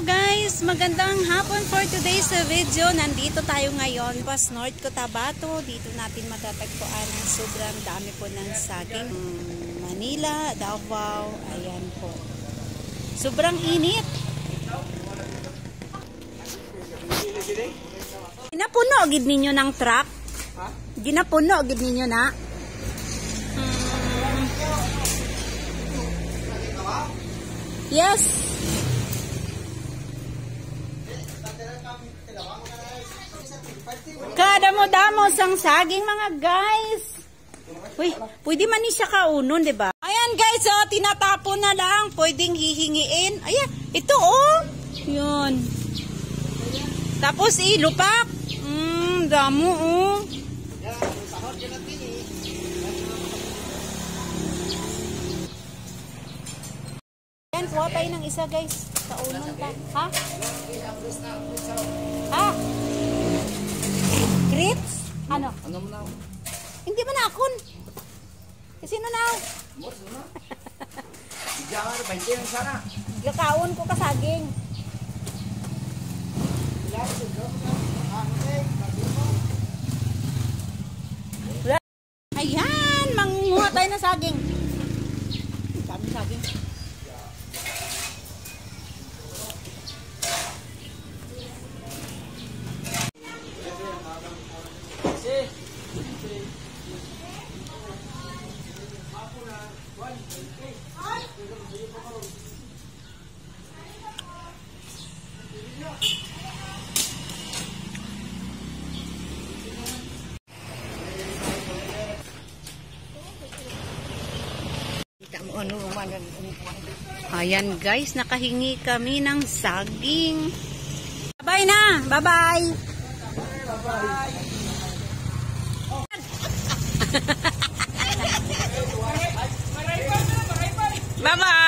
Hello guys! Magandang hapon for today's video. Nandito tayo ngayon pas North Cotabato. Dito natin matatagpuan ang sobrang dami po ng saging. Manila, Davao, ayan po. Sobrang init. Ginapuno gid ninyo ng truck? Ginapuno gid ninyo na? Yes. Kadamo-damo sang saging mga guys. Uy, pwede man ni siya kaunon, di ba? Ayan guys, oh, tinatapon na lang. Pwedeng hihingiin. Ayan, ito oh. Yun. Tapos ilupak. Damo oh. Ayan, kuha tayo ng isa guys. Kaunon pa. Ha? Ha? Grits? Ano? Ano mo na? Hindi ba na akon? Sino na? Diyan ka, 20 lang sana. Gakaon ko kasaging. Ayan, manguha tayo ng saging. Dami saging. Ayan guys, nakahingi kami ng saging. Bye na, bye-bye. Bye-bye.